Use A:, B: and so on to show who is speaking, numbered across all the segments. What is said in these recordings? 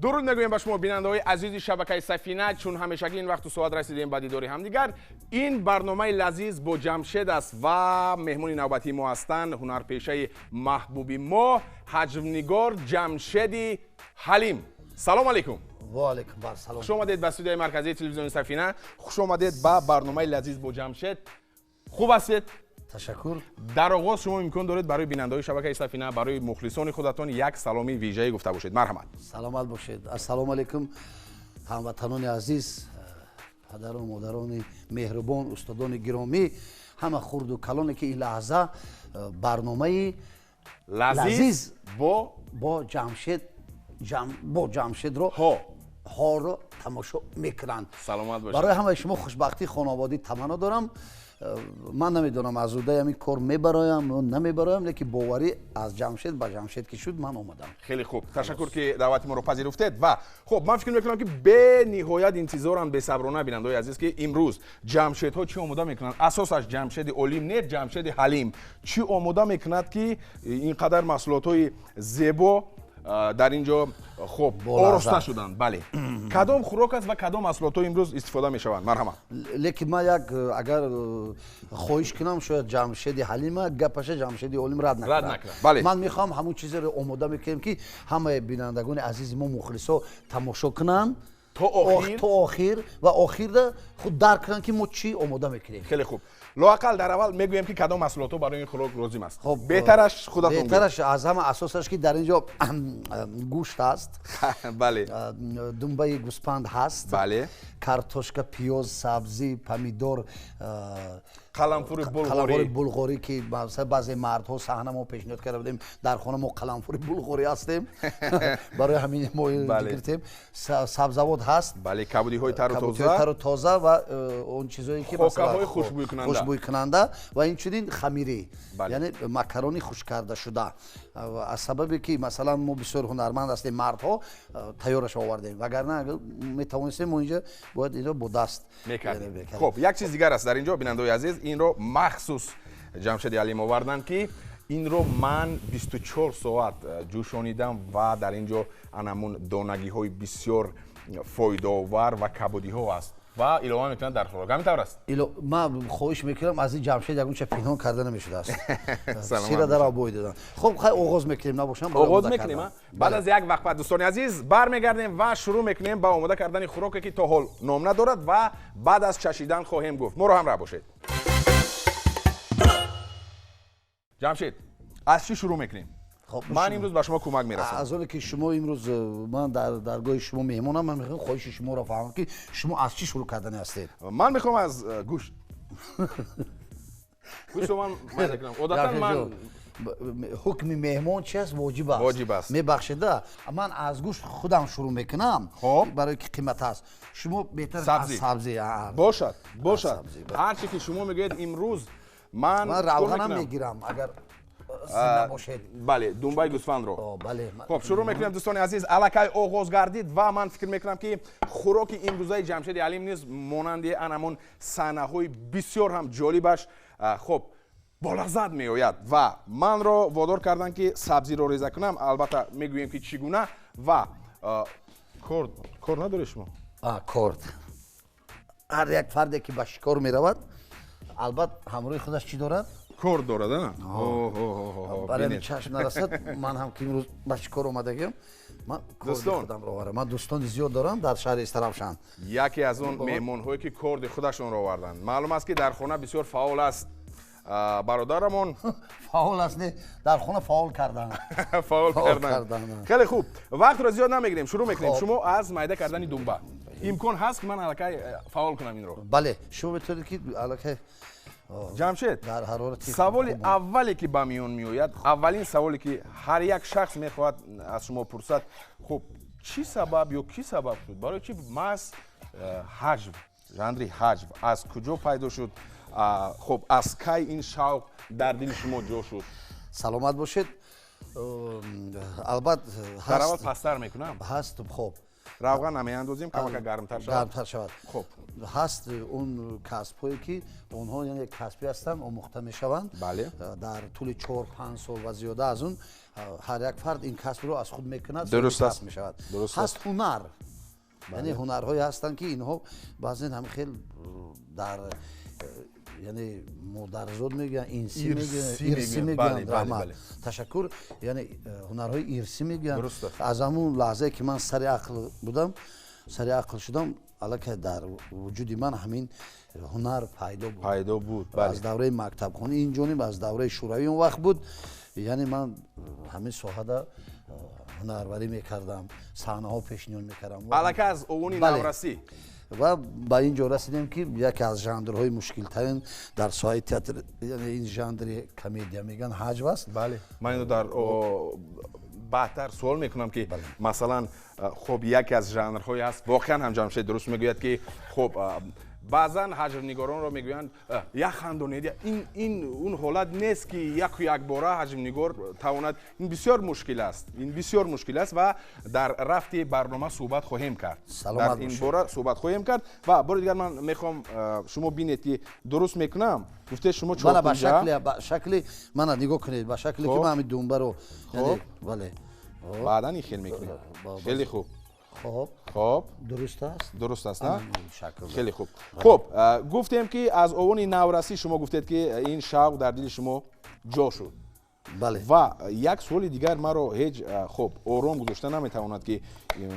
A: درود میگویم به شما بیننده‌های عزیز شبکه سفینه. چون همیشگی این وقت و ساعت رسیدیم به دیدار همدیگر. این برنامه لذیذ با جمشید است و مهمون نوبتی ما هستند هنرپیشه محبوبی ما حجم‌نگار جمشیدی حلیم. سلام علیکم.
B: و علیکم سلام.
A: خوش آمدید به استودیوی مرکزی تلویزیون سفینه. خوش آمدید به برنامه لذیذ با جمشید. خوب هستید؟
B: تشکر.
A: در آغاز شما امکان دارید برای بیننده‌های شبکه سفینه برای مخلصان خودتان یک سلامی ویژه‌ای گفته باشید. مرحمت.
B: سلامت باشید. السلام علیکم هموطنان عزیز، پدر و مادران مهربان، استادان گرامی، همه خرد و کلانی که این لحظه برنامه لذیذ با جمشید رو تماشا میکنند.
A: سلامت باشید.
B: برای همه شما خوشبختی خانوادگی تمنا دارم. من نمیدونم از اوده همین کار میبرایم یا نمیبرایم، لیکن باوری از جمشید به جمشید که شد من اومدم.
A: خیلی خوب، تشکر که دعوت ما رو پذیرفتید. و خب من فکر میکنم که به نهایت انتظارم به صبرانه بیننده‌های عزیز که امروز جمشیدها چی آماده میکنن. اساسش جمشید علیم نه جمشید حلیم چی آماده میکند که اینقدر محصولات‌های زیبا در اینجا خب آراسته شدن. بله. کدام خوراک است و کدام محصولات امروز استفاده میشوند؟ مرحمت.
B: لیکن من یک اگر خواهش کنم شاید جمشیدی حلیم گپش جمشیدی علیم رد نکنه.
A: بله.
B: من میخوام همون چیزی رو آماده میکنیم که همه بینندگان عزیز ما مخلصا تماشا کنن تا آخر و آخر خود درک کنن که ما چی آماده میکنیم.
A: خیلی خوب. لااقل در اول میگویم که کدام محصولات برای این خوراک لازم است. خب بهترش خودتون
B: بهترش از همه اساسش که در اینجا گوشت است.
A: بله.
B: دنبه گوسفند هست.
A: بله.
B: کارتوشکا، پیاز، سبزی، پمیدور،
A: قلمفور
B: بلغاری که مثلا بعضی مردها صحنه ما پیشنهاد کرده بودیم در خانه ما قلمفور بلغاری هستیم برای همین ما گرفتیم. سبزیجات هست.
A: بله. کبودی های تر و
B: تازه و اون چیزایی که
A: مثلا
B: خوشبوی کننده و این چنین خمیری، یعنی مکرونی خشک کرده شده. از سببی که مثلا ما بسیار هنرمند هستیم مردها تیارش آوردیم، وگرنه میتوانستیم ما اینجا باید اینو با دست
A: میکردیم. خب یک چیز دیگر است در اینجا بیننده‌های عزیز، این رو مخصوص جمشیدی حلیم آوردن که این رو من 24 ساعت جوشانیدم و در اینجا انمون دانگی های بسیار فایده آور و کبودی ها است و علاوه میکنن در خوراک. همینطور است.
B: من خواهش میکنم از این جمشید یگون چه پنهان کرده نمیشده است. سیره در آبوی دادن. خب خیلی آغاز میکنیم نباشم.
A: آغاز میکنیم. بعد از یک وقت بعد دوستان عزیز برمیگردیم و شروع میکنیم با آماده کردن خوراکی که تا حال نام ندارد و بعد از چشیدن خواهیم گفت. ما رو همراه باشید. جمشید از چی شروع میکنیم؟ خب من امروز به شما کمک میرسم.
B: از اون که شما امروز من در درگاه شما میمونم، من میخوام خواهش شما رو فهمم که شما از چی شروع کردن هستید.
A: من میخوام از گوشت. گوشت من میکنم. عادتا من
B: حکم مهمان چی است؟ واجب است.
A: واجب است.
B: میبخشید من از گوشت خودم شروع میکنم.
A: خب
B: برای که قیمت است. شما بهتر از سبزی
A: باشد. هر چی که شما میگید امروز من
B: روغنم میگیرم اگر
A: بله دنبای گوسفند رو.
B: بله.
A: خب شروع میکنیم دوستان عزیز. الکای آغاز گردید و من فکر میکنم که خوراک امروزه جمشیدی حلیم نیز مانند انمون صحنه های بسیار هم جالبش خب بالغزد میآید و من را وادار کردن که سبزی رو ریزه کنم. البته میگوییم که چگونه و کورد نداری شما؟
B: کورد هر یک فردی که به شکار میرود البته همراه خودش چی دارد؟
A: کورد دارد. نه
B: برای چشم نرسد من هم که امروز به شکار اومدگیم من کورد خودم رو آوردم. من دوستان زیاد دارم در شهر استرابشان.
A: یکی از اون مهمان هایی که کورد خودشون رو آوردن. معلوم است که در خانه بسیار فعال است برادرمون.
B: فعال است نه در خانه فعال کردن.
A: فعال کردن. خیلی خوب. وقت رو زیاد نمیگیریم. شروع میکنیم. شما از میده کردن دنبه امکان هست که من الکای فعال کنم این رو؟
B: بله شما میتونید که الکای
A: جمشید در حرارت سوال اولی که به میون میآید، اولین سوالی که هر یک شخص میخواهد از شما پرسد، خب چی سبب یا کی سبب شد؟ برای چی محض حجم ژانری حجم از کجا پیدا شد؟ خب از کی این شوق در دل شما جا شد؟
B: سلامت باشید. البته
A: در اول پستر میکنم.
B: هست. خب
A: равған намеандозим камака гармтар
B: шавад.
A: хуб
B: ҳаст он касбҳое ки онҳо яъне касбӣ ҳастанд омӯхта мешаванд дар тӯли 4-5 сол ва зиёда аз он ҳар як фард ин касбро аз худ мекунад касб мешавад. ҳаст ҳунар, яъне ҳунарҳое ҳастанд ки инҳо баъзен ҳам хел дар яъне модарзод мегӯянд ирсӣ мегӯянд раҳмат ташаккур яъне ҳунарҳои ирсӣ мегӯянд. аз ҳамун лаҳзае ки ман сари ақл шудам аллакай дар вуҷуди ман ҳамин ҳунар пайдо буд. аз давраи мактабхонӣ инҷониб аз давраи шӯравӣ он вақт буд, яъне ман ҳамин соҳада ҳунарварӣ мекардам, саҳнаҳо пешниҳод мекардам.
A: аллакай аз овуни наврасӣ
B: ва ба ин ҷо расидем ки яке аз жанрҳои мушкилтарин дар соҳаи театр, яъне ин жанри комедия мегӯянд ҳаҷв аст.
A: ман инро дар баъдтар суол мекунам ки масалан хуб яке аз жанрҳое ҳаст, воқеан ҳам ҷамшед дуруст мегӯяд ки хуб баъзан ҳаҷвнигоронро мегӯянд як хандонед, ин он ҳолат нест ки яку якбора ҳаҷвнигор тавонад. ин бисёр мушкил аст ва дар рафти барнома суҳбат хоҳем кард, дар ин бора суҳбат хоҳем кард. ва бори дигар ман мехоҳам шумо бинед ки дуруст мекунам. гуфтед шумо
B: ба шакли мана нигоҳ кунед, ба шакле ки ман ҳамин думбаро
A: баъдан ихел мекунем. хеле хуб. خب درست است نه؟ خیلی خوب. خب گفتیم که از آوان نورسی شما گفتید که این شوق در دل شما جا شد.
B: بله.
A: و یک سوال دیگر مرا هیچ خب آرام گذاشته نمیتواند که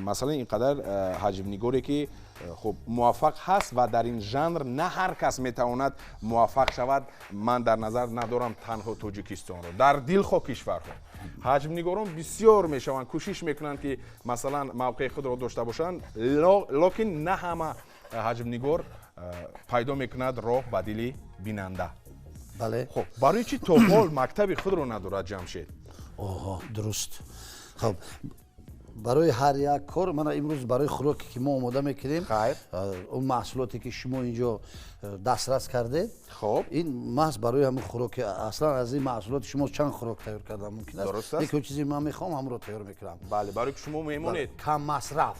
A: مثلا اینقدر حجم نگاری که خب موفق هست و در این ژانر نه هر کس میتواند موفق شود. من در نظر ندارم تنها تاجیکستان رو، در دل خو کشورها حجم نگاران بسیار میشوند، کوشش میکنند که مثلا موقع خود را داشته باشند، لکن نه همه حجم نگار پیدا میکند راه به دل بیننده.
B: بله.
A: خب برای چی تا حال مکتب خود رو ندارد جمشید؟
B: درست. خب برای هر یک کار من امروز برای خوراکی که ما آماده میکنیم، اون محصولاتی که شما اینجا دسترس کرده،
A: خب
B: این محض برای همون خوراک. اصلا از این محصولات شما چند خوراک تیار کردم ممکن است؟
A: درست است.
B: یک چیزی من میخوام هم رو تیار میکنم.
A: بله، برای که شما میمونید
B: کم مصرف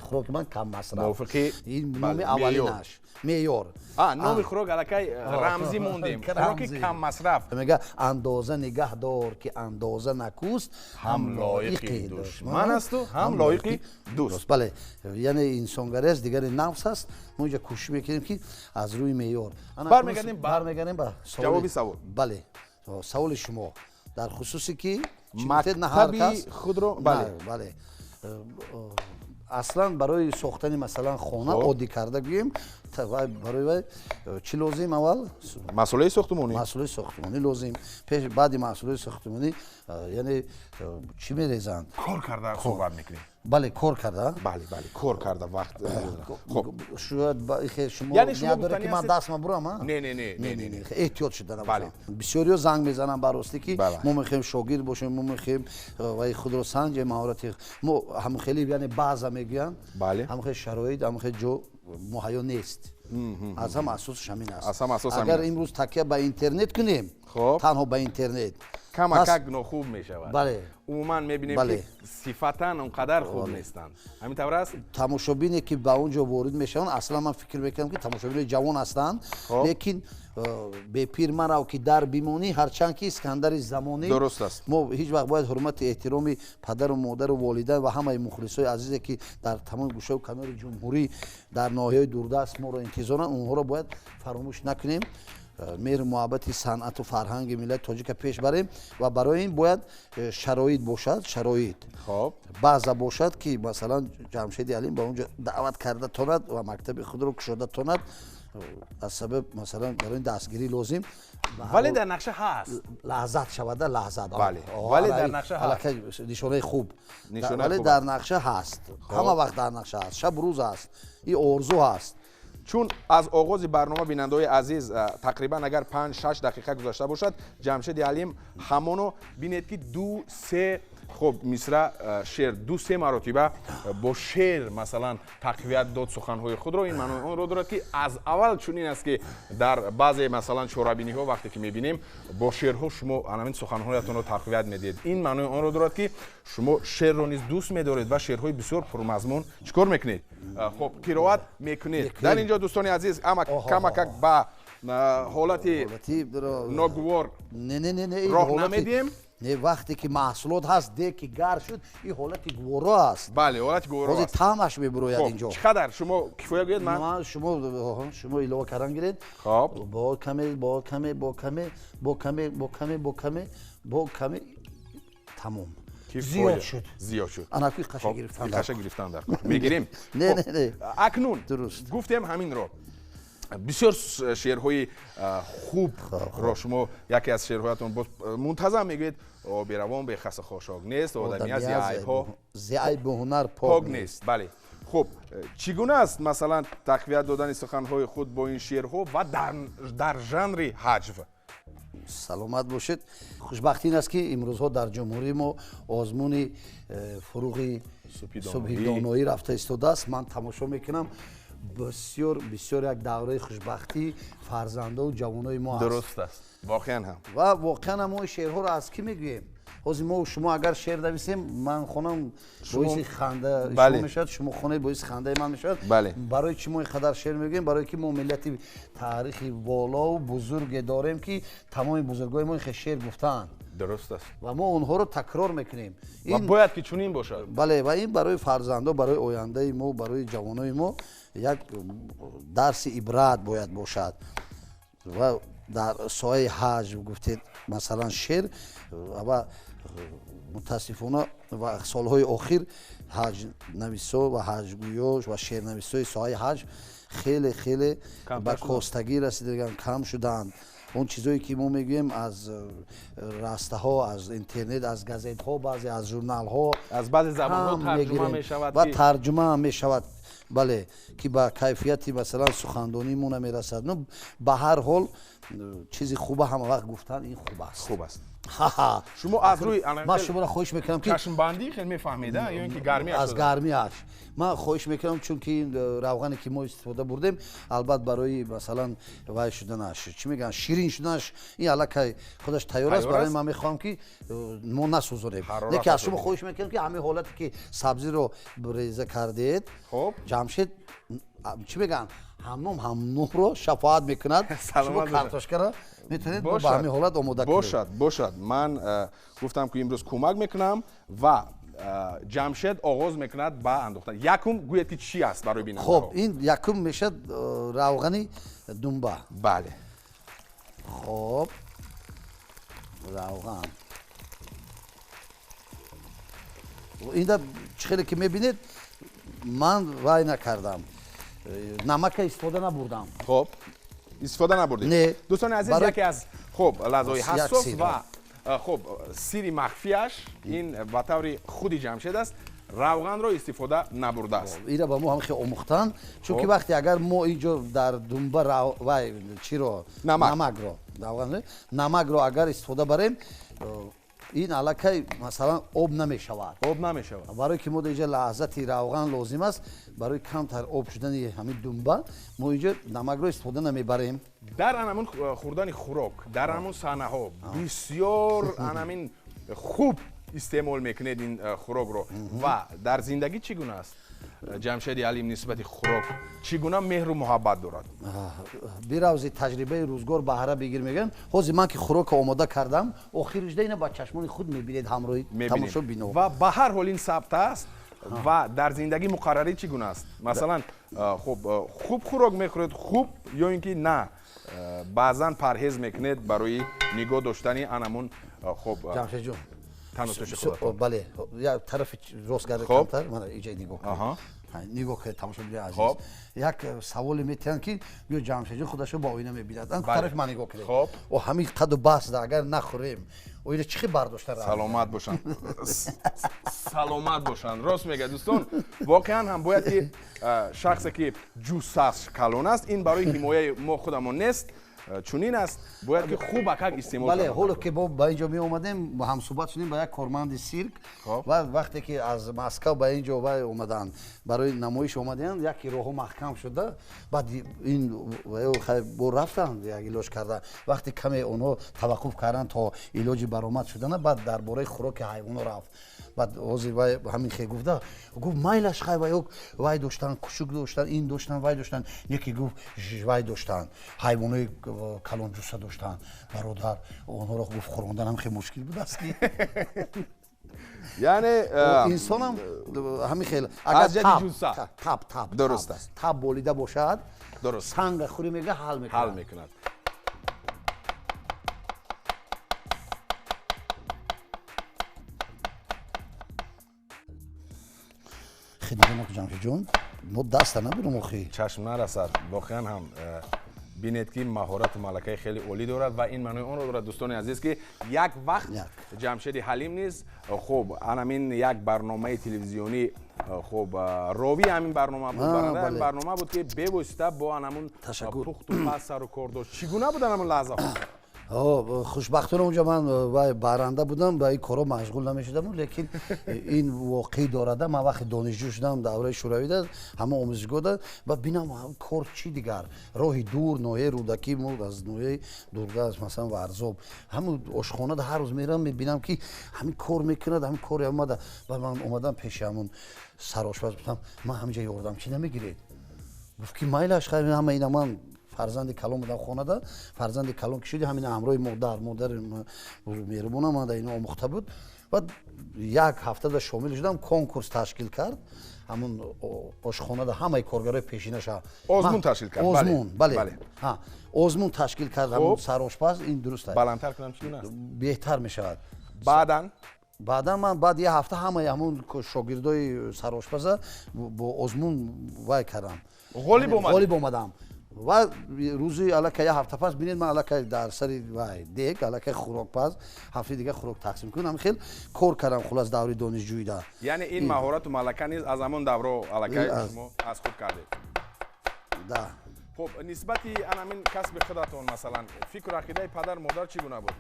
B: خوراک من کم مصرف.
A: موافقی؟
B: این نام اولینش معیار.
A: نام خوراک الکی رمزی موندیم. خوراک کم مصرف.
B: میگه اندازه نگه دار که اندازه نکوست
A: هم لایق دشمن است و هم لایق دوست.
B: بله، یعنی انسانگری است، دیگر نفس است. ما اینجا کوشش میکنیم که از روی معیار برمیگردیم به
A: جوابی سوال.
B: بله، سوال شما در خصوصی که
A: مکتبی خود رو
B: بله اصلا برای ساختن مثلا خانه عادی کرده گوییم برای چی لازم؟ اول
A: مسئله ساختمانی
B: لازم. پیش بعد مسئله ساختمانی یعنی چی میریزند؟
A: کار کرده صحبت میکنیم.
B: بله کار کرده.
A: بله کار کرده وقت.
B: خب شاید شما
A: یعنی شما
B: نداره که من دست برم؟
A: نه
B: احتیاط شده.
A: بله.
B: بسیاری زنگ میزنن براستی که ما میخوایم شاگرد باشیم، ما میخوایم و خود رو سنج مهارت ما هم خیلی یعنی بعضا میگن
A: بله
B: هم خیلی شرایط هم خیلی جو مهیا نیست. از هم اساسش همین است.
A: اگر
B: امروز تکیه به اینترنت کنیم، تنها به اینترنت
A: کم خوب میشود.
B: بله.
A: عموما میبینیم که صفتا اونقدر خوب نیستند. همین طور است.
B: تماشابینی که به اونجا وارد میشن اصلا من فکر میکنم که تماشابین جوان هستند، لیکن به پیرمرد که در بیمونی هرچند که اسکندر زمانی
A: درست است.
B: ما هیچ وقت باید حرمت احترام پدر و مادر و والدین و همه مخلصای عزیزی که در تمام گوشه و کنار جمهوری در ناحیه دوردست ما رو انتظارن، اونها رو باید فراموش نکنیم. مهر محبت صنعت و فرهنگ ملت تاجیک پیش بریم و برای این باید شرایط باشد. شرایط بعضا باشد که مثلا جمشید علیم با اونجا دعوت کرده تاند و مکتب خود رو کشاده تاند از سبب مثلا برای دستگیری لازم.
A: ولی در نقشه هست
B: لحظت شوده لحظت.
A: بله ولی در نقشه هست
B: نشانه خوب. ولی در نقشه هست، همه وقت در نقشه هست، شب روز هست، این آرزو هست.
A: چون از آغاز برنامه بیننده‌های عزیز تقریبا اگر 5-6 دقیقه گذشته باشد، جمشید علیم همونو بینید که 2-3 خب مصر شعر دو سه مرتبه با شعر مثلا تقویت داد سخنهای خود را. این معنی آن را دارد که از اول چنین است که در بعضی مثلا شورابینی ها وقتی که میبینیم با شعرها شما همین سخنهایتان را تقویت میدید. این معنی آن را دارد که شما شعر را نیز دوست می‌دارید و شعرهای بسیار پرمضمون چیکار میکنید؟ خب قرائت میکنید. در اینجا دوستان عزیز اما کمک با حالت ناگوار راه نمیدیم.
B: نه وقتی که محصولات هست دیگه گار شد این حالت گوارا است.
A: بله حالت گوارا است.
B: تماش میبروید اینجا.
A: چقدر شما کفایت گوید من
B: شما ایلو کردن گیرید.
A: خب
B: با کمه تمام. زیاد شد. انا کی قشه گرفتن.
A: قشه گرفتن در کار. میگیریم.
B: نه.
A: اکنون
B: درست.
A: گفتم همین رو. بسیار شعرهای خوب را شما یکی از شعرهایتون منتظم میگید بیروان به خس خاشاک نیست آدمی از
B: عیب و هنر
A: پاک نیست. بله خب چگونه است مثلا تقویت دادن سخنهای خود با این شعرها و در ژانر هجو؟
B: سلامت باشید. خوشبختی این است که امروزها در جمهوری ما آزمون فروغ صبحی دانایی رفته ایستاده است. من تماشا میکنم بسیار یک دوره خوشبختی فرزنده و جوانای ما است.
A: درست است واقعا هم.
B: و واقعا ما شعرها رو از کی میگوییم؟ حاضر ما و شما اگر شعر نویسیم من خونم باعث خنده شما میشد، شما خونه باعث خنده من میشد. برای چی ما اینقدر شعر میگیم؟ برای که ما ملتی تاریخی والا و بزرگ داریم که تمام بزرگای ما شعر گفتن.
A: درست است
B: و ما اونها رو تکرار میکنیم.
A: و باید که چنین باشد.
B: بله و این برای فرزنده، برای آینده ما، برای جوانای ما یک درس عبرت باید باشد. و در سایه حج گفتید مثلا شعر و متاسفانه و سالهای اخیر حج نویسا و حج گویاش و شعر نویسای سایه حج خیلی به کاستگی رسیدگان، کم شدند. اون چیزایی که ما میگویم از راسته ها، از اینترنت، از گازیت ها، بعضی از ژورنال ها،
A: از بعضی زبان ها ترجمه می شود
B: و ترجمه می شود. بله که با کیفیتی مثلا سخنرانی مون میرسد. نه به هر حال چیزی خوبه همه وقت گفتن این خوب است.
A: شما از روی
B: من شما را خواهش میکنم که
A: چشم بندی خیلی میفهمیده یا اینکه گرمی
B: از گرمیش من خواهش میکنم، چون که این روغنی که ما استفاده بردیم البته برای مثلا وای شدنش چی میگن شیرین شدنش این الکی خودش تیار است. برای من میخوام که ما نسوزونیم. یکی از شما خواهش میکنم که همین حالتی که سبزی رو بریزه کردید
A: خب
B: جمشید چی میگن همنوم رو شفاعت میکند. شما کارتوشکا را میتونید با همین حالت آماده کنید.
A: باشد. من گفتم که امروز کمک میکنم و جمشید آغاز میکند با انداختن. یکم گوید که چی است برای بیننده؟
B: خب این یکم میشه روغنی دنبه.
A: بله
B: خب روغن اینجا خیلی که میبینید من وای نکردم، نمک استفاده نبردم.
A: خب استفاده نبردید؟
B: نه.
A: دوستان عزیز یکی از خب لحظه‌های حساس و خب سری مخفیش این به طور خودی جمشید است، روغن را استفاده نبرده است.
B: اینا با ما هم خیلی آموختن، چون که وقتی اگر ما اینجا در دنبه و چی رو نمک رو اگر استفاده بریم این علاقه مثلا آب نمی شود. برای که ما اینجا لحظت روغن لازم است، برای کمتر آب شدن همین دنبه ما اینجا نمک رو استفاده نمیبریم.
A: در همون خوردن خوراک، در همون صحنه ها بسیار همین خوب استعمال میکنید این خوراک رو. و در زندگی چگونه است جمشید علیم نسبت خوراک؟ چگونه مهر و محبت دارد؟
B: بیراوزی تجربه روزگار بهره بگیر میگن. حاضر من که خوراک آماده کردم آخرش دیگه با چشمان خود میبینید، همراهی تماشا بینو.
A: و به هر حال این ثابت است. و در زندگی مقرری چگونه است؟ مثلا خب خوب خوراک میخورید خوب یا اینکه نه بعضا پرهیز میکنید برای نگاه داشتنی انمون؟ خب
B: جمشید جون
A: تناسب خودت.
B: بله یا طرف راستگرد کمتر من اینجا نگاه که تماشا بینید عزیز. یک سوال میتونن که بیا جمشید جون خودشو با آینه میبیند ان طرف من نگاه کنید و همین قد و بس اگر نخوریم و اینو چی برداشته
A: سلامت باشن. سلامت باشن. راست میگه دوستان، واقعا هم باید که شخصی که جوسش کلان است این برای حمایت ما خودمون نیست. чунин аст бояд ки хуб акак истеъмол
B: бале ҳоло ки мо ба инҷо меомадем ҳамсӯҳбат шудем ба як корманди сирк ва вақте ки аз Москав ба инҷо вай омаданд барои намоиш омаданд яки роҳҳо маҳкам шуда баъд ин бо рафтанд як илоҷ карда вақте каме онҳо таваққуф карданд то илоҷи баромад шудана баъд дар бораи хӯроки ҳайвонҳо рафт баъд ҳозир вай ҳамин хе гуфта гуфт майлаш хай вай доштанд кушук доштанд ин доштанд вай доштанд яке гуфт вай доштанд ҳайвонои калонҷуса доштанд бародар онҳоро гуфт хӯронданам хеле мушкил будааст ки
A: яъне
B: инсонам ҳамин хел таб
A: дуруст аст
B: таб болида бошад
A: дуруст
B: санга хӯри мега ҳал мекунад хидмат ҷамшеҷон мо даста набурам охи
A: чашм нарасад воқеан ҳам бинед ки маҳорату малакаи хеле олӣ дорад ва ин маънои онро дорад дӯстони азиз ки як вақт ҷамшеди ҳалим низ хуб анамин як барномаи телевизионӣ хуб ровии ҳамин барнома буд барандаи ҳамин барнома буд ки бевосита бо анамун пухту пас сару кор дошт чӣ гуна буд анамун лаҳзаҳо
B: хушбахтона унҷа ман баранда будам ба ин коро машғул намешудам лекин ин воқеӣ дорада ман вақти донишҷӯ шудам давраи шӯравида ҳама омӯзишгоҳда ба бинам кор чӣ дигар роҳи дур ноҳияи рӯдакӣ аз ноҳияи дурда аз масалан варзоб ҳамун ошхонада ҳар рӯз мерам мебинам ки ҳамин кор мекунад ҳамин кори омада ба ман омадам пеши ҳамун сарошпаз гуфтам ман ҳаминҷа ёрдам чӣ намегиред гуфт ки майлаш хай ҳама ина ман фарзанди калон будам хонада фарзанди калон ки шуди ҳамин ҳамроҳи модари меҳрубонам ман дар ин омӯхта буд баъд як ҳафтада шомил шудам конкурс ташкил кард ҳамун ошхонада ҳамаи коргарои пешинаша
A: озмун ташкил кард
B: озмун бале озмун ташкил кард ҳамун сарошпаз ин дуруст аст
A: баландтар кунам чӣ гуна аст
B: беҳтар мешавад баъдан ман баъд як ҳафта ҳамаи ҳамун шогирдои сарошпаза бо озмун вай кардам ғолиб омадам ва рӯзи аллакай як ҳафта пас бинед ман аллакай дар сари дег аллакай хӯрокпаз ҳафтаи дигар хӯрок тақсим кунам хел кор кардам хулас даври донишҷӯида
A: яъне ин маҳорату малака низ аз ҳамон давро аллакай шумо аз худ кардед
B: да
A: хуб нисбати анамин касби худатон масалан фикру ақидаи падар модар чӣ гуна буд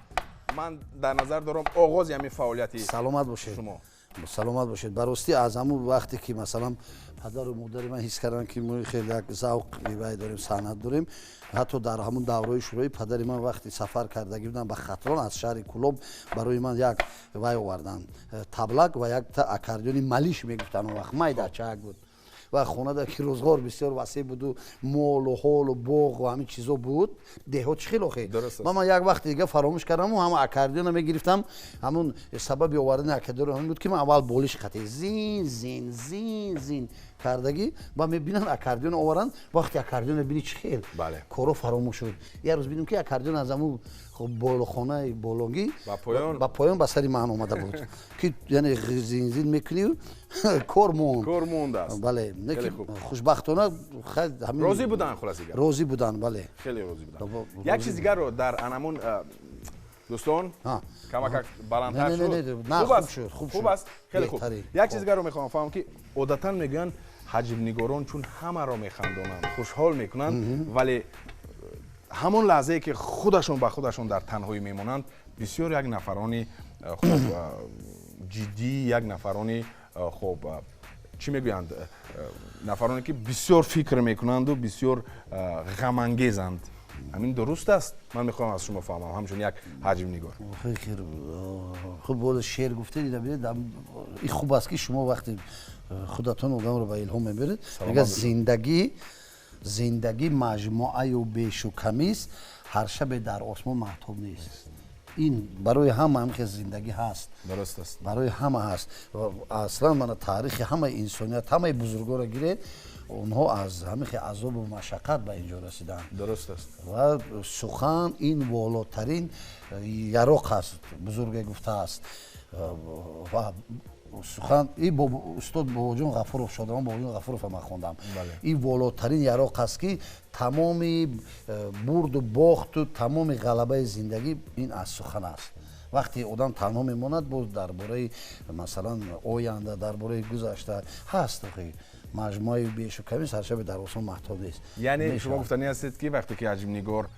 A: ман дар назар дорам оғози ҳамин фаъолияти
B: саломат бошед
A: шумо
B: саломат бошед барости аз ҳамун вақте ки масалан падару модари ман ҳис карданд ки мо хеле як завқи вай дорем санъат дорем ҳатто дар ҳамун давраи шӯравӣ падари ман вақти сафар кардагӣ будам ба хатрон аз шаҳри кулоб барои ман як вай оварданд таблак ва як аккордеони малиш мегуфтанд он вақт майдачак буд ва хонада ки рӯзгор бисёр васеъ буду молу ҳолу боғ ва ҳамин чизо буд деҳот чӣ хел охе ман як вақти дига фаромӯш кардаму ҳама аккордеона мегирифтам ҳамун сабаби овардани аккордеон ҳамин буд ки ман аввал болиш қатъи зин кардагӣ ва мебинанд аккордеон оваранд вақти аккордеона бини чӣ хел коро фаромӯш шуд як рӯз бинем ки аккордеон аз ҳамун болохонаи болгӣ ба поён ба сари ман омада буд ки яъне зин мекунӣ кор
A: мондааст
B: бале хушбахтона
A: розӣ буданд хуласига
B: розӣ буданд бале
A: хеле розӣ буданд як чиз дигарро дар анамун дӯстон камакак баландтар шуд хуб аст хеле хуб як чиз дигарро мехоҳам фаҳмам ки одатан мегӯянд ҳаҷмнигорон чун ҳамаро механдонанд хушҳол мекунанд вале ҳамон лаҳзае ки худашон ба худашон дар танҳоӣ мемонанд бисёр як нафарони хуб ҷиддӣ як нафарони хуб чӣ мегӯянд нафароне ки бисёр фикр мекунанду бисёр ғамангезанд ҳамин дуруст аст ман мехоҳам аз шумо фаҳмам ҳамчун як ҳаҷмнигор
B: хуб боз шеър гуфтед бинед ин хуб аст ки шумо вақте худатон одамро ба илҳом меберед мегӯяд зиндагӣ маҷмуаю бешу камист ҳар шабе дар осмон маҳтоб нест ин барои ҳама ҳамихе зиндагӣ ҳаст
A: дуруст аст барои
B: ҳама ҳаст аслан мана таърихи ҳамаи инсоният ҳамаи бузургоро гиред онҳо аз ҳамихе азобу машаққат ба инҷо расиданд
A: дуруст аст ва
B: сухан ин волотарин яроқ аст бузурге гуфтааст ва сухан ин устод бобоҷон ғафуров шодамон бобоҷон ғафуровам ман хондам ин волотарин яроқ аст ки тамоми бурду бохту тамоми ғалабаи зиндагӣ ин аз сухан аст вақте одам танҳо мемонад боз дар бораи масалан оянда дар бораи гузашта ҳаст مجموعه بیش و کمی سرچشمه در آسمان محتاب نیست.
A: یعنی شما گفتنی هستید که وقتی که حجم نگار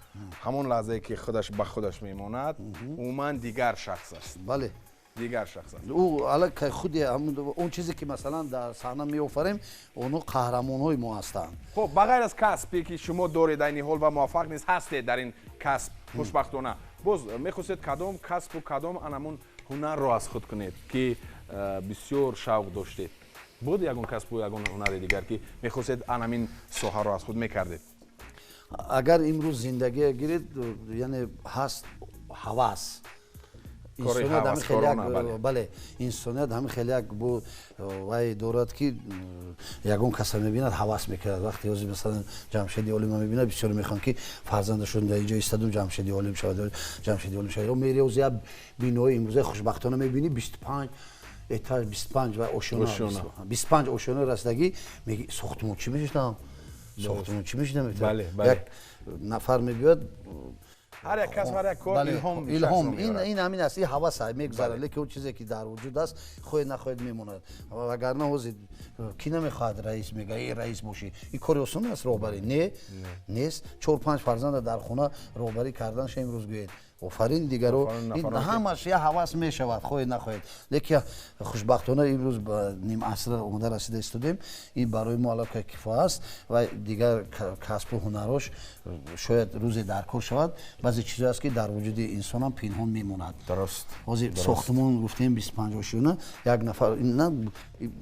A: همون لحظه که خودش به خودش میماند عموما دیگر شخص است.
B: بله
A: دیگر شخص است.
B: او حالا که خودی اون چیزی که مثلا در صحنه میآفریم اونو قهرمان‌های ما هستند.
A: خب بغیر از کسبی که شما دارید در این حال و موفق نیست هستید در این کسب خوشبختانه باز میخواستید کدام کسب و کدام انمون هنر رو از خود کنید که بسیار شوق داشتید بود یگون کسب و یگون هنر دیگر که میخواستید انمین ساحه رو از خود میکردید
B: اگر امروز زندگی گیرید یعنی هست هوس انسانیت همین خیلی بله انسانیت همین خیلی بو وای دورات که یگون کس میبیند هوس میکرد وقتی از مثلا جمشیدی علیم میبینه بسیار میخوان که فرزندشون در اینجا ایستادن جمشیدی علیم شود جمشیدی علیم شود میری از یا بینوی امروز خوشبختانه میبینی 25 اتاج 25 و اوشونا 25 اوشونا رسیدگی میگی ساختمون چی میشدم ساختمون چی میشدم
A: بله
B: یک نفر میبیاد
A: هر یک کس هر یک کار
B: الهام این همین است این هوس میگذره لیکن اون چیزی که در وجود است خود نخواهد میموند وگرنه حوزی کی نمیخواد رئیس میگه این رئیس باشی این کار آسون است روبری نه نیست 4 5 فرزند در خونه روبری کردنش امروز گوید آفرین دیگرو این همش یه هوس میشود خود نخواهد لیکن خوشبختانه امروز با نیم عصر اومده رسیده استودیم این برای ما علاقه کفایت است و دیگر کسب و هنرش شاید روزی در کار شود بعضی چیزا است که در وجود انسان هم پنهان میموند
A: درست
B: ساختمون گفتیم 25 اوشونه یک نفر نه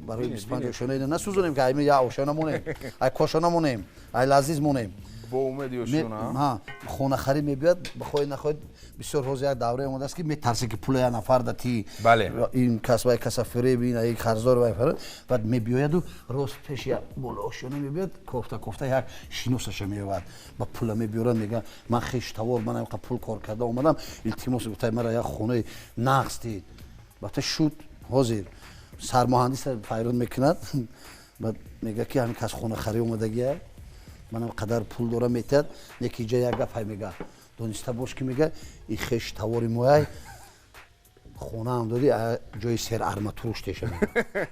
B: برای 25 اوشونه نه سوزونیم که ایمه یا اوشونه مونیم ای کوشونه مونیم ای لازیز مونیم
A: با امید اوشونه
B: ها خونه خری میبیاد بخواد نخواد بسیار روز یک دوره اومده است که میترسه که پول یه نفر داتی این کسبای کسافری بین یک خرزدار و فرد بعد میبیاید و روز پیش یا بولاشونه میبیاد کوفته یک شینوسش میاد با پول میبیورن میگه من خیش توار منم پول کار کرده اومدم التماس گفته مرا یک خونه نقص دید بعد شد حاضر سرمهندس فایرون میکند بعد میگه که همین کس خونه خری اومدگیه منم قدر پول دارم میتاد یکی جای یک گپ میگه دونسته باش که میگه این خش تواری موی خونه هم دادی جای سر ارماتوروش تشه میگه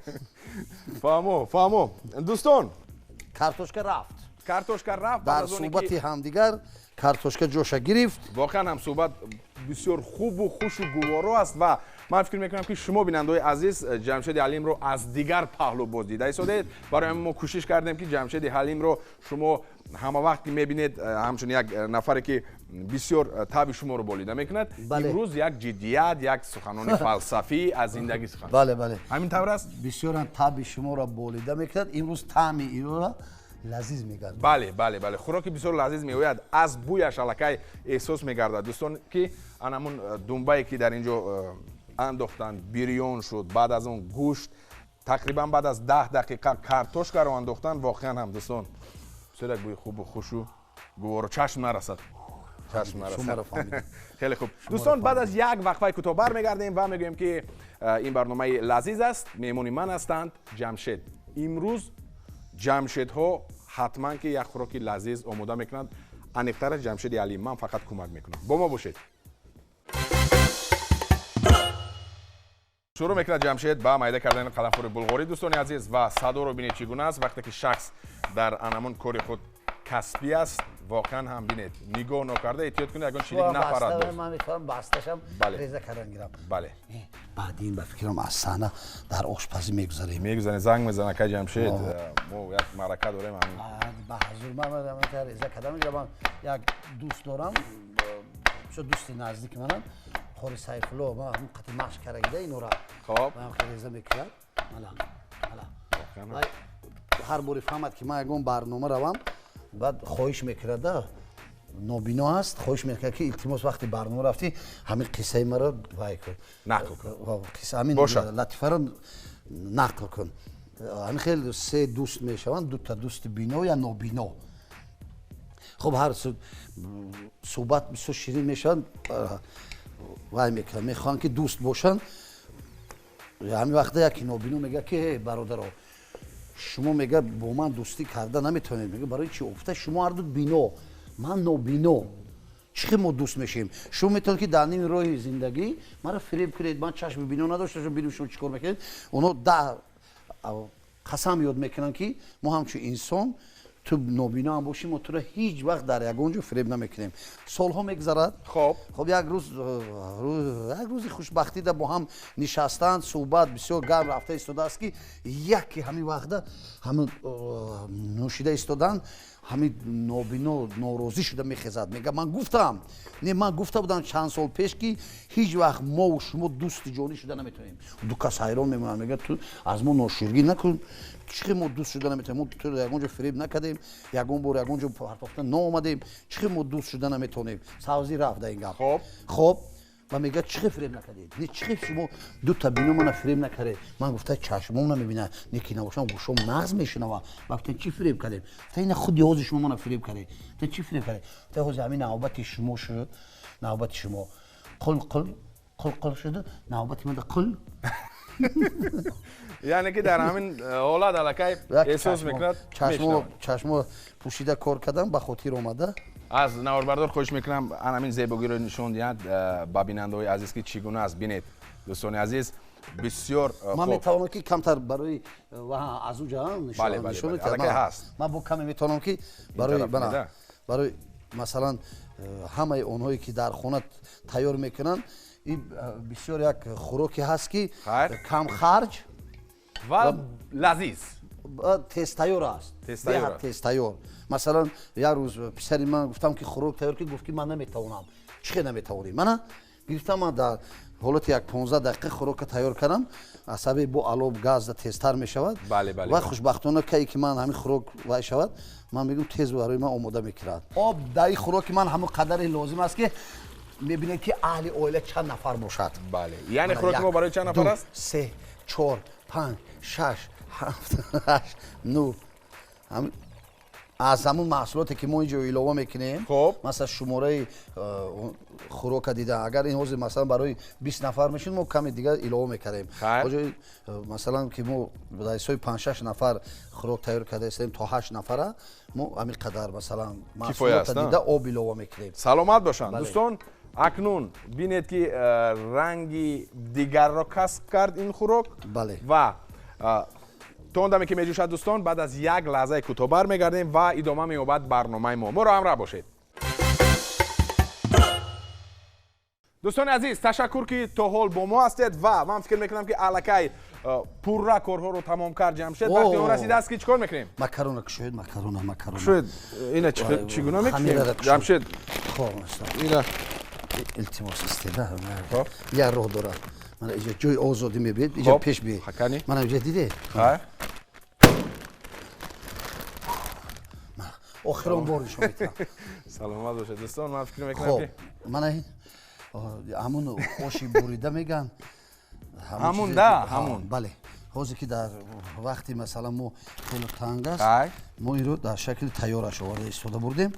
A: فهمو دوستان
B: کارتوشکا رفت در صحبت همدیگر کارتوشکا جوشا گرفت
A: واقعا هم صحبت بسیار خوب و خوش و گوارا است و من فکر میکنم که شما بیننده‌های عزیز جمشید حلیم رو از دیگر پهلو باز دیده ایستادید برای ما کوشش کردیم که جمشید حلیم رو شما همه وقت میبینید همچون یک نفری که بسیار طبع شما رو بالیده میکند امروز یک جدیت یک سخنان فلسفی از زندگی سخن
B: بله
A: همین طور است
B: بسیار طبع شما رو بالیده میکند امروز طعم ایران لذیذ میگرد
A: بله خوراک بسیار لذیذ میآید از بویش الکای احساس میگردد دوستان که انمون دنبایی که در اینجا انداختن بریون شد بعد از اون گوشت تقریبا بعد از 10 دقیقه کارتوشکا رو انداختن واقعا هم دوستان بسیار بوی خوب و خوش و گوارا چشم نرسد خیلی خوب دوستان بعد از یک وقفه کوتاه برمیگردیم و میگویم که این برنامه لذیذ است مهمون من هستند جمشید امروز جمشیدها حتما که یک خوراک لذیذ آماده میکنند انیقتر جمشید حلیم من فقط کمک میکنم با ما باشید شروع میکنه جمشید با معده کردن قلمخور بلغاری دوستان عزیز و صدا رو ببینید چگونه است وقتی که شخص در انمون کاری خود کسبی است واقعا هم بینید نگاه نکرده احتیاط کنید اگر چیزی نپرد
B: من میتونم بستشم ریزه کردن گیرم
A: بله
B: بعد این به فکرم از صحنه در آشپزی میگذاریم
A: زنگ میزنه که جمشید ما یک معرکه داریم همین
B: به حضور من ریزه کردن میگیرم یک دوست دارم چه دوستی نزدیک منم خوری سیفلو ما هم قطعی مخش کرده اینو را
A: خب
B: من ریزه میکرد هر باری فهمد که من یکم برنامه روم بعد خواهش میکرده نابینا است خواهش میکرد که التماس وقتی برنامه رفتی همین قصه مرا وای کن
A: نقل کن
B: قصه همین لطیفه را نقل کن همین خیلی 3 دوست میشوند 2 تا دوست بینا یا نابینا خب هر صحبت بسیار شیرین میشن وای میکنم میخوان که دوست باشن همین وقتا یکی نابینا میگه که برادرها شما میگه با من دوستی کرده نمیتونید میگه برای چی افته شما هر دو بینا من نابینا چی ما دوست میشیم شما میتونید که در نیم راه زندگی مرا فریب کنید من چشم بینا نداشته شما ببینم شما چیکار میکنید اونو қасам ёд мекунам ки мо ҳамчун инсон ту нобино ҳам бошим мо туро ҳеҷ вақт дар ягон ҷо фиреб намекунем. Солҳо мегзарад.
A: Хоб
B: як рӯзи хушбахтида бо ҳам нишастанд, суҳбат бисёр гарм рафта истодааст ки яке ҳамин вақта ҳамин нӯшида истоданд, ҳамин нобино норозӣ шуда мехезад. Мега ман гуфтам, не ман гуфта будам чанд сол пеш ки ҳеҷ вақт мову шумо дӯсти ҷонӣ шуда наметавонем. ду кас ҳайрон мемонанд, мега ту аз мо ноширгӣ накун, чӣ мо дӯст шуда наметавонем, мо ту ягон ҷо фиреб накардем, ягон бор ягон ҷо партофта наомадем, чӣ мо дӯст шуда наметавонем. савзӣ рафт дар ин гап. хоб ва мега чӣ фиреб накардед, не чӣ шумо ду та бино мана фиреб накардед. Ман гуфта чашмом намебинад, не ки набошам гӯшом нағз мешунава. ва гуфтам чӣ фиреб кардем? та ина худи ҳози шумо мана фиреб кардед. та чӣ фиреб кардед? та ҳози ҳамин навбати шумо шуд, навбати шумо қул шуд, навбати ман қул.
A: яъне ки дар ҳамин ҳолат аллакай эҳсос мекунад.
B: чашмо пӯшида кор кардам ба хотир омада.
A: аз наварбардор хоҳиш мекунам ҳамин зебогиро нишон диҳад ба бинандаҳои азиз ки чӣ гуна аст. бинед дӯстони азиз бисёр
B: ман метавонам ки камтар барои аз он ҷа нишон
A: ҳаст.
B: ман бо каме метавонам ки барои масалан ҳамаи онҳое ки дар хона тайёр мекунанд, ин бисёр як хӯроке ҳаст ки кам харҷ
A: ва лазиз
B: тезтайёр аст. тезтайёр. масалан як рӯз писари ман гуфтам ки хӯрок тайёр ки гуфт ки ман наметавонам. чӣ наметавонӣ? мана гирифтам ман дар ҳолати як 15 дақиқа хӯрока тайёр кардам. асаби бо алоб газда тезтар мешавад. ва хушбахтона кае ки ман ҳамин хӯрок вай шавад, ман мегӯям тез барои ман омода мекунад. об дар ин хӯроки ман ҳамон қадаре лозим аст ки мебинед ки аҳли оила чанд нафар бошад.
A: яъне хӯроки мо барои чанд нафар аст?
B: 3 4 5 6 7 8 9 аз ҳамун маҳсулоте ки мо инҷо илова мекунем. масалан шумораи хӯрока дида агар ин ҳозир масалан барои 20 нафар мешуд, мо каме дигар илова мекардем. ҷои масалан ки мо дар ҳисоби 5-6 нафар хӯрок тайёр карда истем то 8 нафара, мо ҳамин қадар масалан маҳсулота дида об илова мекунем.
A: саломат бошанд дӯстон. акнун бинед ки ранги дигарро касб кард ин хӯрок. ва то он даме ки меҷӯшад дӯстон, баъд аз як лаҳзаи кӯтоҳ бармегардем ва идома меёбад барномаи моро ҳамроҳ бошед. дӯстони азиз, ташаккур ки то ҳол бо мо ҳастед ва ман фикр мекунам ки аллакай пурра корҳоро тамом кард ҷамшед. вақти он расидааст ки чӣ кор мекунем?
B: макарона кушоед, макарона.
A: Кушоед, ина чӣ гуна мекушем? ҷамшед,
B: ина илтимос истеда як роҳ дорад. мана иҷо ҷои озодӣ мебиед, иҷо пеш бие. мана иҷо диде? охирон бор нишон метавам.
A: саломат бошед дӯстон. ман фикр мекунам ки
B: мана ҳамун оши бурида меган.
A: ҳамун да, ҳамун.
B: бале. ҳозир ки дар вақти масалан мо хело танг аст, мо инро дар шакли тайёраш оварда истода бурдем.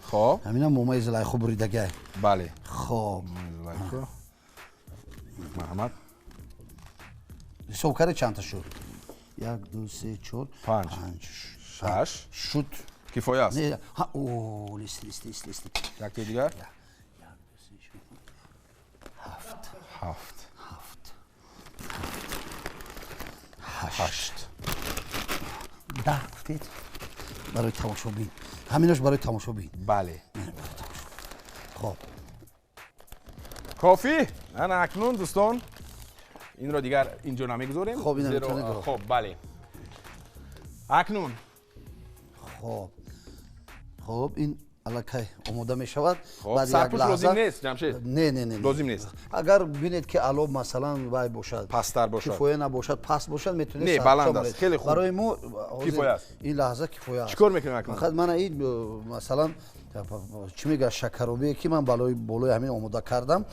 B: ҳамина момаи зулайхо буридагай.
A: бале.
B: хоб
A: маҳамад
B: ҳисоб карде чандта шуд? 1 2 3 4 5
A: 6
B: шуд.
A: кифоя аст.
B: лист.
A: якте дигар? 8
B: 10 гуфтед? барои тамошобин. ҳаминош барои тамошобин.
A: бале. хоб кофӣ. ана акнун дӯстон инро дигар инҷо намегузорем. хоб бале. акнун
B: хоб ин аллакай омода мешавад.
A: сарпӯш лозим нест ҷамшед?
B: не
A: лозим нест.
B: агар бинед ки алоб масалан вай бошад,
A: пасттар бошад,
B: кифоя набошад, паст бошад, метавонед.
A: не баланд аст, хеле хуб.
B: барои мо
A: кифоя аст.
B: ин лаҳза кифоя аст.
A: чӣ кор мекунем акнун?
B: фақат мана ин масалан чӣ мега шакаробие ки ман болои ҳамин омода кардам.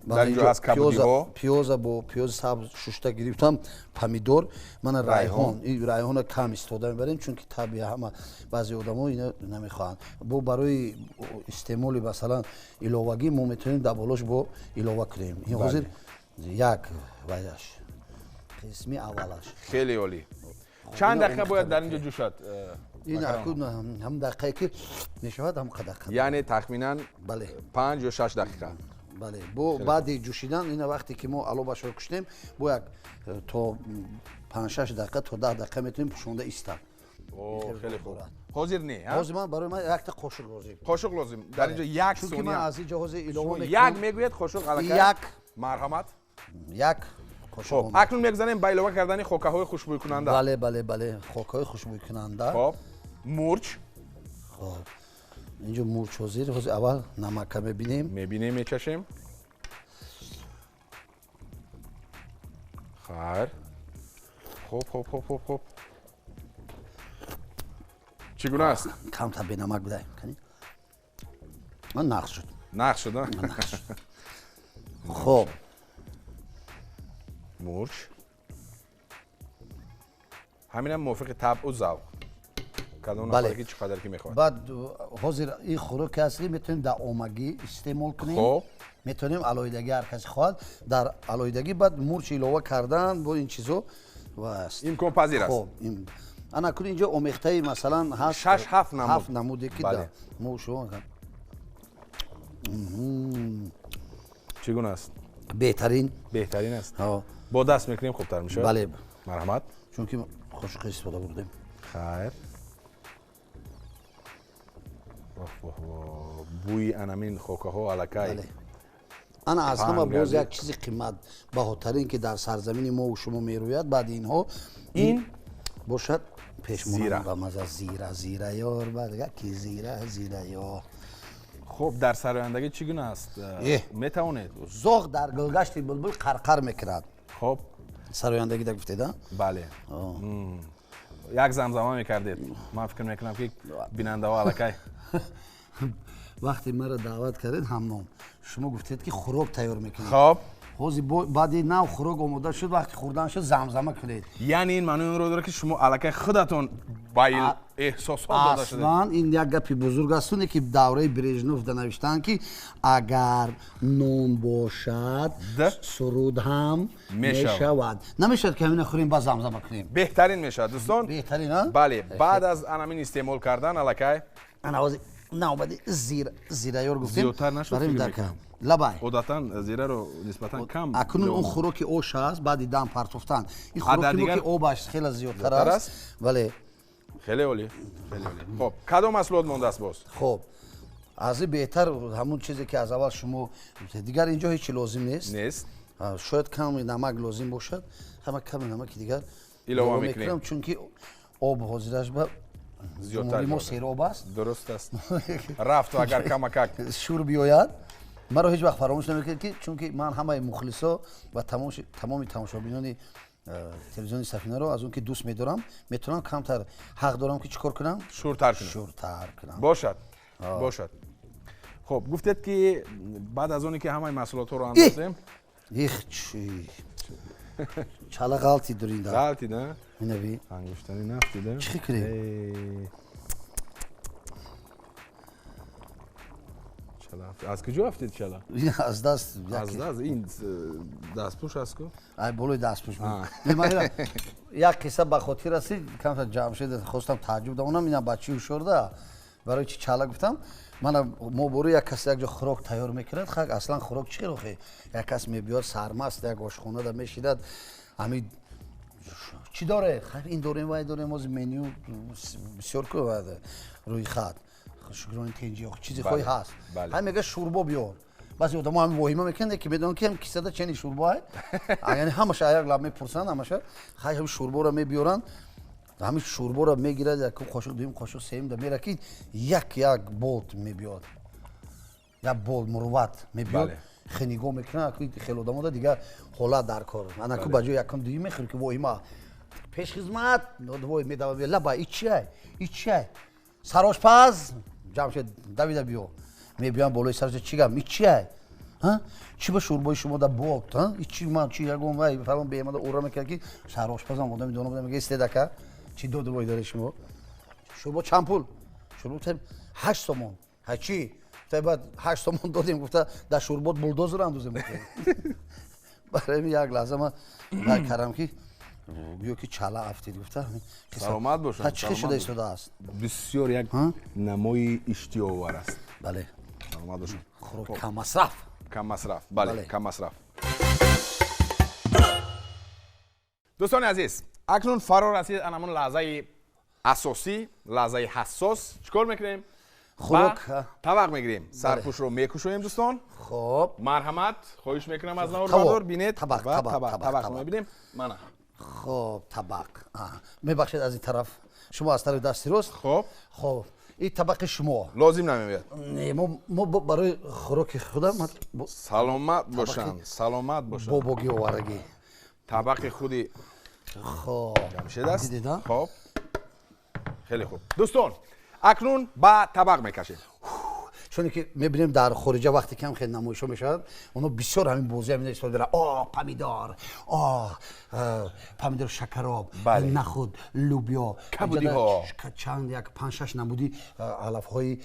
A: дар инҷо ҳаст кабудиҳо,
B: пиёза бо пиёзи сабз шушта гирифтам, помидор, мана райҳон. ин райҳона кам истода мебарем, чунки таби ҳама баъзе одамо ина намехоҳанд. бо барои истеъмоли масалан иловагӣ мо метавонем дар болош бо илова кунем. ин ҳозир як вайаш қисми аввалаш.
A: хеле олӣ. чанд дақиқа бояд дар инҷо ҷӯшад?
B: ин ҳам дақиқае ки мешавад ҳам қадар.
A: яъне тахминан 5 ё 6 дақиқа.
B: бале бо баъди ҷӯшидан ина вақте ки мо алобашро куштем бо як то 5-6 дақиқа то 10 дақиқа метавонем пӯшонда истад.
A: خیلی خوب. حاضر نه ها؟
B: ҳозир ман барои ман як та қошуқ лозим.
A: قاشق لازم. در اینجا یک
B: чунки ман
A: ثانیه.
B: аз ин ҷо ҳозир илова
A: یک میگوید قاشق الکی.
B: یک
A: مرحمت.
B: як
A: خب اکنون میگذاریم به علاوه کردن خوکه های خوشبوی کننده.
B: бале хокҳои хушбӯйкунанда.
A: خب مرچ.
B: خب اینجا مرچ ҳозир аввал намака мебинем.
A: میبینیم میچشیم. خیر. خوب. چگونه است؟
B: камтар бенамак бидаем канӣ. ман нақс шуд.
A: نقش شده؟
B: خب
A: مرچ. همین هم موافق طبع و ذوق. کدوم
B: بله.
A: نفر که چقدر که میخواد.
B: баъд ҳозир ин хӯроки аслӣ метавонем дар омагӣ истеъмол кунем.
A: خب
B: метавонем алоҳидагӣ ҳар касе хоҳад дар алоҳидагӣ баъд мурч илова кардан бо ин чизо васт.
A: امکان پذیر است.
B: خب ана куни инҷо омехтаи масалан ҳаст
A: 6-7 намуд.
B: 7 намуде ки
A: بله.
B: мо шумо
A: چگونه است؟
B: беҳтарин.
A: بهترین است.
B: ҳо
A: با دست میکنیم خوبتر میشه.
B: бале
A: مرحمت.
B: чунки қошуқи истифода бурдем.
A: خیر. بوی انامین خوکه ها الکی.
B: бале ана аз ҳама
A: Пангади.
B: боз як чизи қиматбаҳотарин ки дар сарзамини мо шумо мерӯяд баъди инҳо
A: این
B: бошад
A: Зира.
B: пешмонанд ба маза зира ёр баъд яки зира ёр
A: خب در سرایندگی چگونه است؟ میتوانید؟
B: зоғ дар гулгашти булбул қарқар мекунад.
A: خب
B: сарояндагида гуфтеда
A: بله. یک زمزمه میکردید. من فکر میکنم که بیننده ها الکی.
B: вақте маро даъват кардед ҳамном шумо гуфтед ки хӯрок тайёр мекунед.
A: خب
B: ҳозир баъди нав хӯрок омода шуд вақти хӯрдан шуд замзама кунед.
A: یعنی این معنی این رو داره که شما الکی خودتون با احساسات داده شده.
B: аслан ин як гапи бузург аст оне ки давраи брежнев да навиштанд ки агар нон бошад суруд ҳам мешавад. намешавад ки ҳамина хӯрем ба замзама кунем.
A: بهترین میشه دوستان.
B: беҳтарин а
A: بله بعد از انامین استعمال کردن الکی
B: ана ҳозир навбади зираёр гуфтем.
A: زیادتر نشد
B: барои
A: فکر
B: дака
A: میکنم.
B: лабай
A: عادتا زیره رو نسبتا کم
B: акунун он
A: لون.
B: хӯроки ош аст баъди дам партофтан ин
A: Ада
B: хӯроки мо
A: дигар-
B: ки обаш хеле зиёдтар
A: زیادتر
B: аст. бале
A: خیلی عالی. خیلی عالی. خب کدام محصولات مونده است باز؟
B: хоб аз ин беҳтар ҳамун чизе ки аз аввал шумо дигар инҷо ҳеҷ чи лозим нест.
A: نیست.
B: шояд каме намак лозим бошад. ҳама каме намаки дигар
A: илова
B: илова
A: мекунем.
B: мекунам чунки об ҳозираш ба
A: زیادتر
B: мо
A: جالب.
B: сероб аст.
A: درست است. رفت و اگر کمکک
B: шур биёяд маро ҳеҷ вақт фаромӯш намекунед ки чунки ман ҳамаи мухлисо ва тамоми тамошобинони телевизиони сафинаро аз он ки дӯст медорам метавонам камтар ҳақ дорам ки чӣ кор кунам
A: شورتر کنیم.
B: шуртар кунам.
A: باشد. باشد. خب گفتید که بعد از اونی که همه محصولات رو انداختیم
B: их чи чала ғалти дуринда
A: غلطی نه؟
B: минаби
A: انگشتری نفتیده؟
B: چی کنی؟
A: از کجا افتید چلا؟
B: аз даст
A: از دست این دستپوش است که؟
B: ай болои дастпӯш
A: آه.
B: як қисса ба хотир расид камтар ҷамшед хостам тааҷҷуб давонам ина бачи ҳушёрда барои чи чала гуфтам мана мо бору як кас як ҷо хӯрок тайёр мекунад хак аслан хӯрок чӣ рохе як кас мебиёд сармаст як ошхонада мешинад ҳамин чӣ доре ин дорем вай дорем ҳозир меню бисёр ку рӯи хат шукрони тенҷиё чизи хоҳӣ ҳаст ҳам мега шӯрбо биёр баъзе одамо ҳам воҳима мекунанд ки медонанд ки ҳам кисада чени шӯрбоай яъне ҳамаша як лаб мепурсанд ҳамаша хай ҳам шӯрборо мебиёранд ҳамин шӯрборо мегирад як қошуқ дуюм қошуқ сеюм да мера ки як болт мебиёд як бол мурувват мебиёд хе нигоҳ мекунад хеле одамода дигар ҳолат дар кор анаку ба ҷои якум дуюм мехӯри ки воҳима пешхизмат вой медавад лаба ичай сарошпаз ҷамшед давида биё мебиём болои сараш чӣ гап ичай чӣ ба шӯрбои шумо да болт ичи ман чи ягон вай фалон беъмада ура мекард ки сарошпазам одами дона буда мега истед ака чӣ доду вой доред шумо шӯрбо чанд пул шӯрбо гуфтем 8 сомон чӣ баъд 8 сомон додем гуфта дар шӯрбот булдозро андозем барои ин як лаҳза ман дай кардам ки гӯё ки чала афтид гуфта
A: саломат бошад
B: чӣ шуда истодааст
A: бисёр як намои иштиёвар аст
B: бале
A: саломат бошад
B: хӯрок камасраф
A: کم مصرف. بله
B: بله.
A: کم مصرف. دوستان عزیز اکنون فرا رسید همون لحظه اساسی، لحظه حساس. چیکار میکنیم؟
B: خوراک
A: طبق میگیریم. سرپوش رو میکشویم دوستان.
B: خب
A: مرحمت خواهش میکنم از نور بردار بینید.
B: طبق
A: رو میبینیم. من
B: خب طبق میبخشید از این طرف شما از طرف دستی راست. خب این طبق شما
A: لازم نمیاد.
B: نه ما برای خوراک خودم
A: سلامت باشن. سلامت باشن.
B: باباگی و ورگی
A: طبق خودی.
B: خب
A: جمشید است.
B: دیدید؟
A: خب خیلی خوب دوستان اکنون با طبق میکشیم.
B: چون که میبینیم در خارجه وقتی کم خیلی نمایش میشد اونا بسیار همین بازی همین استفاده دارن. پمیدار، پمیدار شکراب، نخود، لوبیا،
A: کبودی ها،
B: چند یک 5-6 نمودی علف های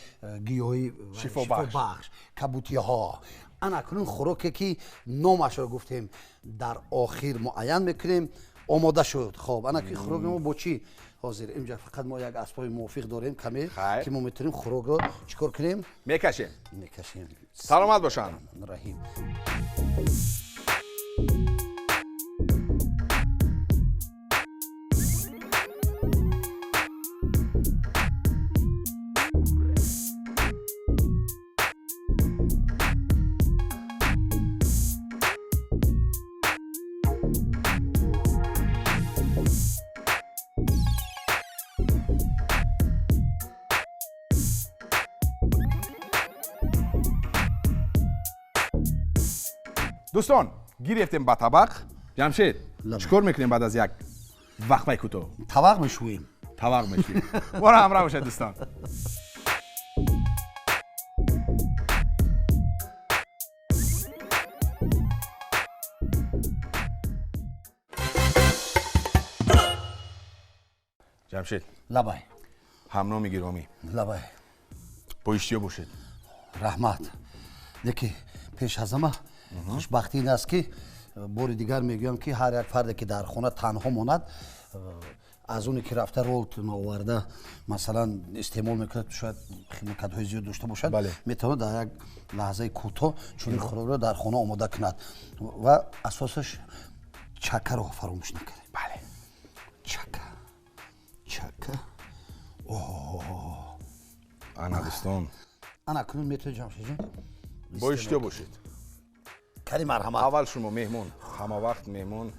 B: گیاهی شفا بخش، کبوتی ها. انا اکنون خوراکی که نامش رو گفتیم در آخر معین میکنیم آماده شد. خب انا که خوراک ما با چی حاضر؟ اینجا فقط ما یک اسباب موافق داریم کمی که ما میتونیم خوراک رو چیکار کنیم؟ میکشیم.
A: سلامت باشن.
B: رحیم.
A: دوستان گرفتیم با طبق. جمشید چیکار میکنیم بعد از یک وقفه کوتاه؟
B: طبق میشوییم.
A: طبق میشوییم. برو همراه باشید دوستان. جمشید
B: لبای
A: همنامی گرامی
B: لبای
A: با اشتیا باشید.
B: رحمت دیگه پیش از همه خوشبختی این است که بار دیگر میگویم که هر یک فردی که در خانه تنها ماند از اونی که رفته رولت آورده مثلا استعمال میکنه شاید خیمکت های زیاد داشته باشد میتونه در یک لحظه کوتاه چون این خوراک را در خانه آماده کند و اساسش چکه رو فراموش نکنه.
A: بله
B: چکه
A: انا دوستان
B: انا کنون میتونه جمشید جان
A: با اشتیا باشید.
B: کلی مرحمت.
A: اول شما مهمون همه وقت مهمون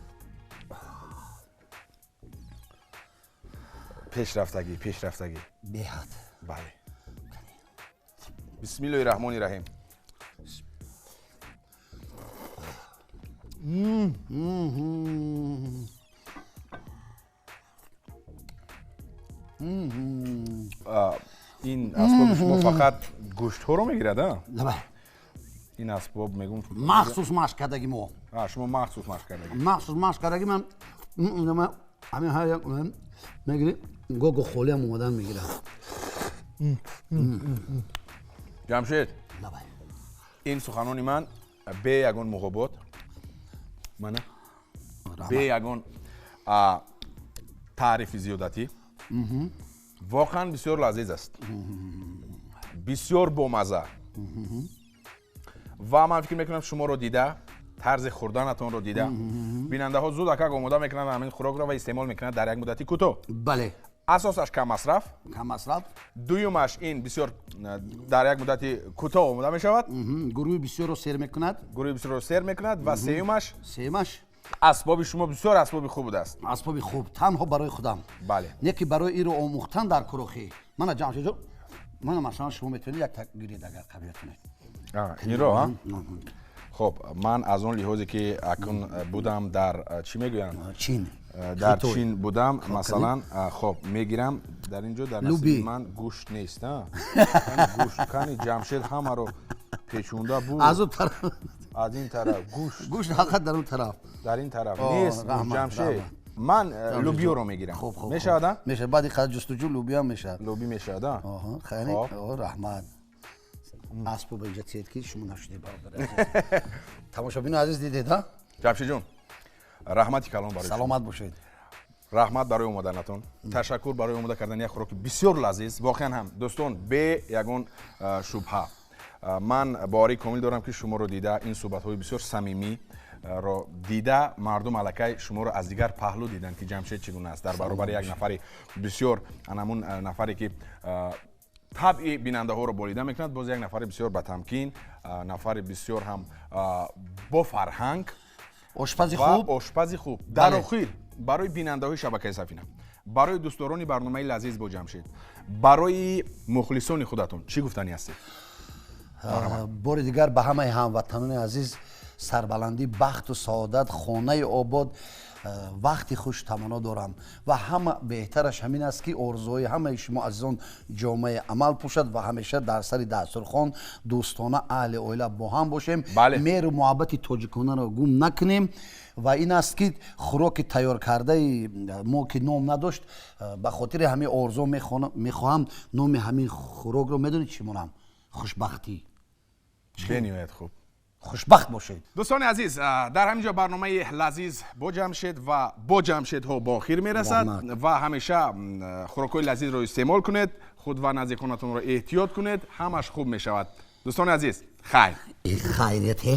A: پیشرفتگی
B: بیحد.
A: بله بسم الله الرحمن الرحیم. این اسباب شما فقط گوشت ها رو میگیرد؟
B: نه
A: این اسباب میگم
B: مخصوص مشق کردگی ما.
A: شما مخصوص مشق کردگی.
B: مخصوص مشق کردگی من همین هر یک میگیری گوگو خولی هم اومدن میگیرم.
A: جمشید این سخنانی من به یگان مخابات منه به یگان تعریف زیادتی واقعا بسیار لذیذ است. بسیار بامزه و من فکر میکنم شما رو دیده طرز خوردنتون رو دیده بیننده ها زود اکا آماده میکنن همین خوراک رو و استعمال میکنن در یک مدتی کوتاه.
B: بله
A: اساسش کم مصرف. دویمش این بسیار در یک مدتی کوتاه آماده میشود.
B: گروه بسیار رو سیر میکند و سیومش اسباب شما بسیار اسباب خوب بوده است. اسباب خوب تنها برای خودم.
A: بله
B: یکی برای این رو آموختن در کروخی. من جمشید جان من مثلا شما میتونید یک تگیرید اگر قبیل کنید.
A: این رو ها؟ خب من از اون لحاظی که اکن بودم در چی میگویم؟
B: چین.
A: در چین بودم مثلا خب میگیرم در اینجا در نصیب من گوشت نیست. من گوشت کنی جمشید همه رو پیچونده بود.
B: از اون طرف
A: از این طرف
B: گوشت حقیقت در اون طرف
A: در این طرف نیست. جمشید من لوبیا رو میگیرم. میشه
B: میشه بعد خود جستجو لوبیا میشه.
A: لوبی میشه
B: خیلی رحمت. اسباب اینجا تیت که شما نشدید برادر. تماشابین عزیز دیدید ها؟
A: جمشید جون رحمتی کلام برای
B: سلامت باشید.
A: رحمت برای اومدنتون. تشکر برای اومده کردن یک خوراک بسیار لذیذ. واقعا هم دوستان به یگان شبهه ман боварии комил дорам ки шуморо дида ин суҳбатҳои бисёр самимӣ ро дида мардум аллакай шуморо аз дигар паҳлу диданд ки ҷамшед чӣ гуна аст дар баробари як нафари бисёр анамун нафаре ки табъи бинандаҳоро болида мекунад, боз як нафари бисёр батамкин, нафари бисёр ҳам бо фарҳанг, ошпази хуб. Дар охир барои бинандаҳои шабакаи Сафина, барои дӯстдорони барномаи Лазиз бо Ҷамшед, барои мухлисони худатон чӣ гуфтанӣ ҳастед?
B: бори дигар ба ҳамаи ҳамватанони азиз сарбаландӣ, бахту саодат, хонаи обод, вақти хуштамоно дорам ва ҳама беҳтараш ҳамин аст ки орзуҳои ҳамаи шумо азизон ҷомаи амал пӯшад ва ҳамеша дар сари дастурхон дӯстона аҳли оила бо ҳам бошем, меҳру муҳаббати тоҷиконаро гум накунем ва ин аст ки хӯроки тайёркардаи мо ки ном надошт, ба хотири ҳамин орзу мехоҳам номи ҳамин хӯрокро медонед чӣ монам? хушбахтӣ.
A: бениҳоят хуб.
B: хушбахт бошед.
A: дӯстони азиз, дар ҳамин ҷо барномаи Лазиз бо Ҷамшед ва бо Ҷамшедҳо бо охир мерасад ва ҳамеша хӯрокҳои лазизро истеъмол кунед, худ ва наздиконатонро эҳтиёт кунед, ҳамаш хуб мешавад. дӯстони азиз, хайр.
B: Хайрияте.